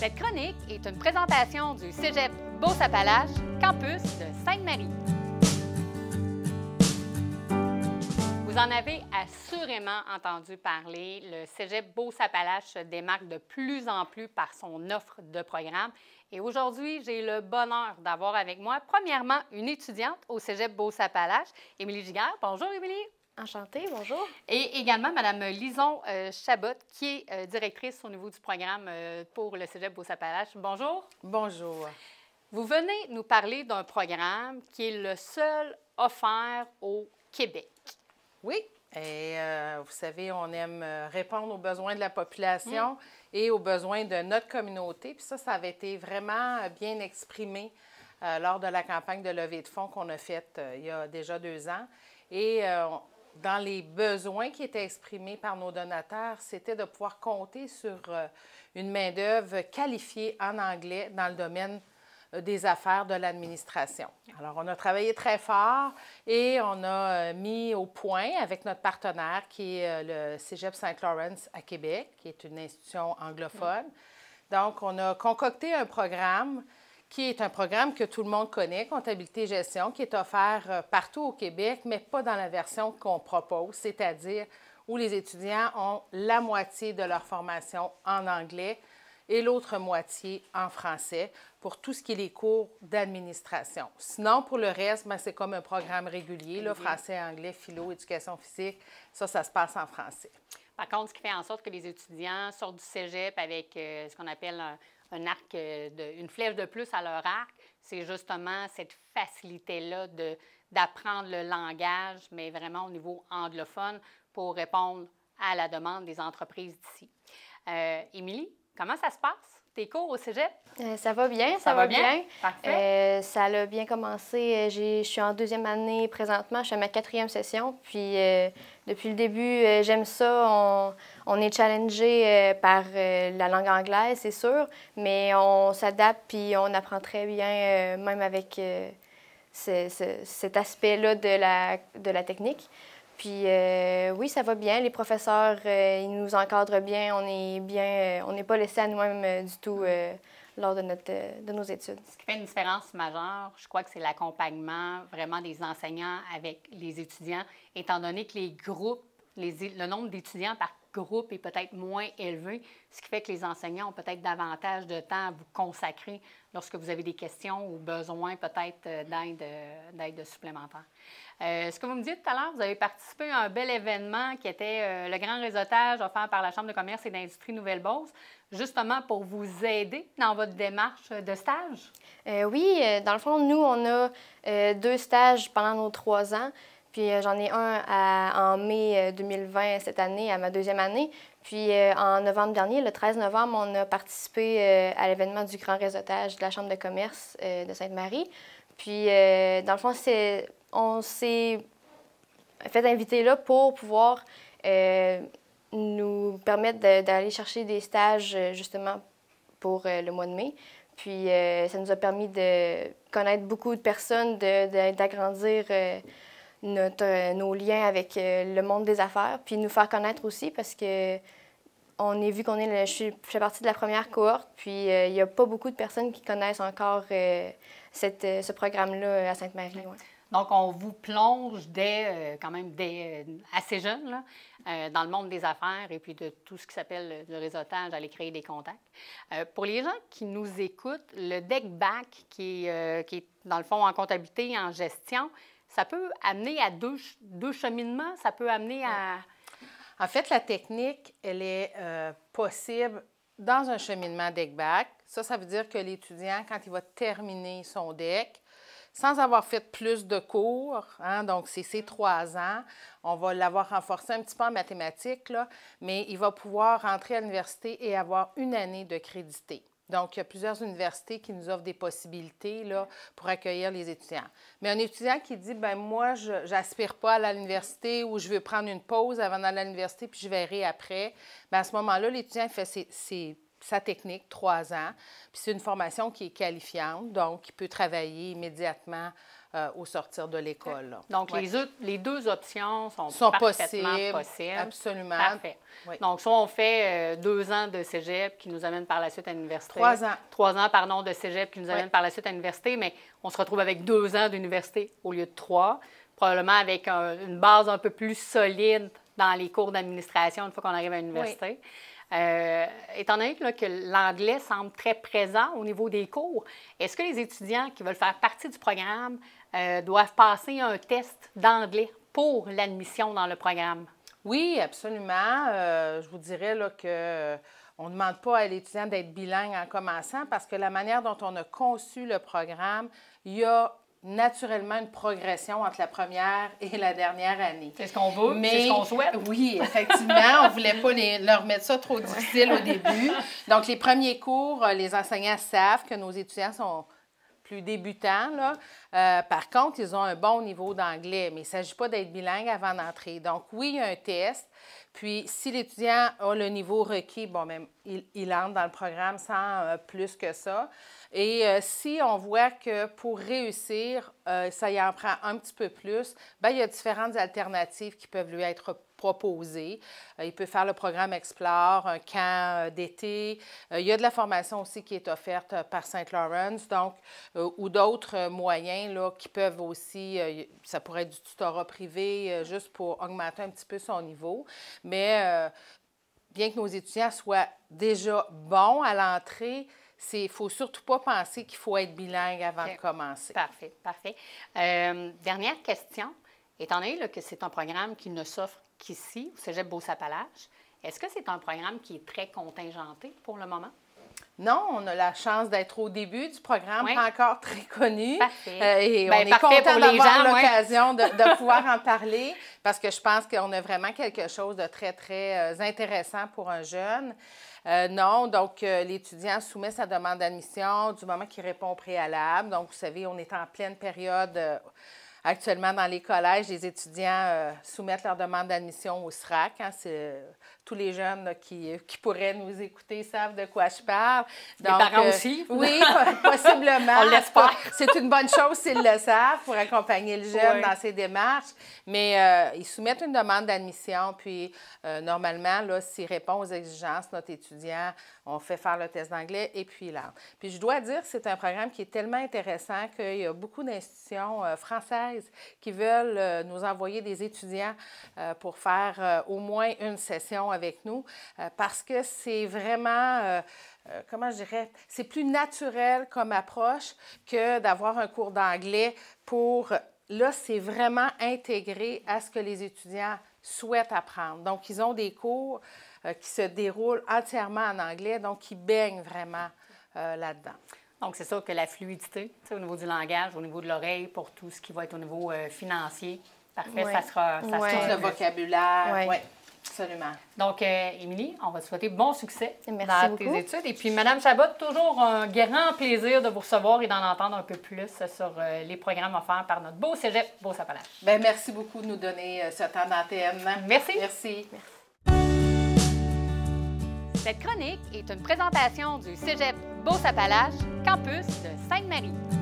Cette chronique est une présentation du Cégep Beauce-Appalaches, campus de Sainte-Marie. Vous en avez assurément entendu parler. Le Cégep Beauce-Appalaches se démarque de plus en plus par son offre de programmes. Et aujourd'hui, j'ai le bonheur d'avoir avec moi, premièrement, une étudiante au Cégep Beauce-Appalaches, Émilie Giguère. Bonjour, Émilie. Enchantée, bonjour. Et également Mme Lison Chabot, qui est directrice au niveau du programme pour le Cégep Beauce-Appalaches. Bonjour. Bonjour. Vous venez nous parler d'un programme qui est le seul offert au Québec. Oui, et vous savez, on aime répondre aux besoins de la population et aux besoins de notre communauté. Puis ça avait été vraiment bien exprimé lors de la campagne de levée de fonds qu'on a faite il y a déjà 2 ans. Et dans les besoins qui étaient exprimés par nos donateurs, c'était de pouvoir compter sur une main-d'œuvre qualifiée en anglais dans le domaine des affaires de l'administration. Alors, on a travaillé très fort et on a mis au point avec notre partenaire qui est le Cégep Saint-Laurent à Québec, qui est une institution anglophone. Donc, on a concocté un programme qui est un programme que tout le monde connaît, comptabilité et gestion, qui est offert partout au Québec, mais pas dans la version qu'on propose, c'est-à-dire où les étudiants ont la moitié de leur formation en anglais et l'autre moitié en français pour tout ce qui est les cours d'administration. Sinon, pour le reste, c'est comme un programme régulier, là, français, anglais, philo, éducation physique, ça se passe en français. Par contre, ce qui fait en sorte que les étudiants sortent du cégep avec ce qu'on appelle un arc, une flèche de plus à leur arc, c'est justement cette facilité-là d'apprendre le langage, mais vraiment au niveau anglophone pour répondre à la demande des entreprises d'ici. Émilie, comment ça se passe? Tes cours au cégep? Ça va bien, ça va bien. Parfait. Ça a bien commencé. Je suis en 2e année présentement. Je suis à ma 4e session. Puis, depuis le début, j'aime ça. On est challengé par la langue anglaise, c'est sûr, mais on s'adapte puis on apprend très bien, même avec cet aspect-là de la technique. Puis oui, ça va bien. Les professeurs, ils nous encadrent bien. On n'est pas laissé à nous-mêmes du tout lors de nos études. Ce qui fait une différence majeure, je crois que c'est l'accompagnement vraiment des enseignants avec les étudiants, étant donné que les groupes, le nombre d'étudiants par groupe est peut-être moins élevé, ce qui fait que les enseignants ont peut-être davantage de temps à vous consacrer lorsque vous avez des questions ou besoin peut-être d'aide supplémentaire. Ce que vous me dites tout à l'heure, vous avez participé à un bel événement qui était le grand réseautage offert par la Chambre de commerce et d'industrie Nouvelle-Beauce, justement pour vous aider dans votre démarche de stage? Oui, dans le fond, nous, on a 2 stages pendant nos 3 ans. Puis j'en ai un en mai 2020, cette année, à ma 2e année. Puis en novembre dernier, le 13 novembre, on a participé à l'événement du grand réseautage de la Chambre de commerce de Sainte-Marie. Puis dans le fond, on s'est fait inviter là pour pouvoir nous permettre d'aller chercher des stages justement pour le mois de mai. Puis ça nous a permis de connaître beaucoup de personnes, d'agrandir nos liens avec le monde des affaires, puis nous faire connaître aussi parce que je fais partie de la première cohorte, puis il n'y a pas beaucoup de personnes qui connaissent encore ce programme-là à Sainte-Marie. Ouais. Donc, on vous plonge quand même assez jeune là, dans le monde des affaires et puis de tout ce qui s'appelle le réseautage, aller créer des contacts. Pour les gens qui nous écoutent, le DEC-BAC, qui est dans le fond en comptabilité et en gestion, ça peut amener à deux cheminements, ça peut amener à... En fait, la technique, elle est possible dans un cheminement DEC-BAC. Ça veut dire que l'étudiant, quand il va terminer son DEC, sans avoir fait plus de cours, donc c'est ces 3 ans, on va l'avoir renforcé un petit peu en mathématiques, là, mais il va pouvoir rentrer à l'université et avoir 1 année de crédité. Donc, il y a plusieurs universités qui nous offrent des possibilités là, pour accueillir les étudiants. Mais un étudiant qui dit, bien moi, je n'aspire pas à l'université ou je veux prendre une pause avant d'aller à l'université puis je verrai après, bien, à ce moment-là, l'étudiant fait sa technique, 3 ans. Puis c'est une formation qui est qualifiante, donc il peut travailler immédiatement au sortir de l'école. Là. Donc, Ouais. les deux options sont possibles. parfaitement possibles. Absolument. Parfait. Oui. Donc, soit on fait 2 ans de cégep qui nous amène par la suite à l'université. 3 ans. 3 ans, pardon, de cégep qui nous amène par la suite à l'université, mais on se retrouve avec 2 ans d'université au lieu de 3, probablement avec une base un peu plus solide dans les cours d'administration une fois qu'on arrive à l'université. Étant donné que l'anglais semble très présent au niveau des cours, est-ce que les étudiants qui veulent faire partie du programme doivent passer un test d'anglais pour l'admission dans le programme? Oui, absolument. Je vous dirais là, que on ne demande pas à l'étudiant d'être bilingue en commençant parce que la manière dont on a conçu le programme, il y a naturellement une progression entre la première et la dernière année. C'est ce qu'on veut, c'est ce qu'on souhaite. Oui, effectivement, on ne voulait pas leur mettre ça trop difficile au début. Donc, les premiers cours, les enseignants savent que nos étudiants sont plus débutants. Là. Par contre, ils ont un bon niveau d'anglais, mais il ne s'agit pas d'être bilingue avant d'entrer. Donc, oui, il y a un test. Puis, si l'étudiant a le niveau requis, bon, même, il entre dans le programme sans plus que ça. Et si on voit que pour réussir, ça y en prend un petit peu plus, bien, il y a différentes alternatives qui peuvent lui être proposées. Il peut faire le programme Explore, un camp d'été. Il y a de la formation aussi qui est offerte par St. Lawrence, donc, ou d'autres moyens là, qui peuvent aussi, ça pourrait être du tutorat privé, juste pour augmenter un petit peu son niveau. Mais bien que nos étudiants soient déjà bons à l'entrée, il ne faut surtout pas penser qu'il faut être bilingue avant de commencer. Parfait, parfait. Dernière question. Étant donné là, que c'est un programme qui ne s'offre qu'ici, au Cégep Beauce-Appalaches, est-ce que c'est un programme qui est très contingenté pour le moment? Non, on a la chance d'être au début du programme, pas encore très connu. Parfait. Et on est content d'avoir l'occasion de pouvoir en parler parce que je pense qu'on a vraiment quelque chose de très, très intéressant pour un jeune. Non, donc l'étudiant soumet sa demande d'admission du moment qu'il répond au préalable. Donc, vous savez, on est en pleine période actuellement dans les collèges. Les étudiants soumettent leur demande d'admission au SRAC. Hein, tous les jeunes là, qui pourraient nous écouter savent de quoi je parle. Donc, les parents aussi? Oui, possiblement. On l'espère. C'est une bonne chose s'ils le savent pour accompagner le jeune dans ses démarches. Mais ils soumettent une demande d'admission, puis normalement, là, s'il répond aux exigences, notre étudiant, on fait faire le test d'anglais et puis il entre. Puis je dois dire que c'est un programme qui est tellement intéressant qu'il y a beaucoup d'institutions françaises qui veulent nous envoyer des étudiants pour faire au moins une session avec nous parce que c'est vraiment... comment je dirais, c'est plus naturel comme approche que d'avoir un cours d'anglais pour... Là, c'est vraiment intégré à ce que les étudiants souhaitent apprendre. Donc, ils ont des cours qui se déroulent entièrement en anglais, donc ils baignent vraiment là-dedans. Donc, c'est sûr que la fluidité, au niveau du langage, au niveau de l'oreille, pour tout ce qui va être au niveau financier, parfait, ça sera... Tout le vocabulaire, oui. Absolument. Donc, Émilie, on va te souhaiter bon succès dans tes études. Et puis, Mme Chabot, toujours un grand plaisir de vous recevoir et d'en entendre un peu plus sur les programmes offerts par notre beau Cégep Beauce-Appalaches. Bien, merci beaucoup de nous donner ce temps d'antenne. Merci. Merci. Cette chronique est une présentation du Cégep Beauce-Appalaches, campus de Sainte-Marie.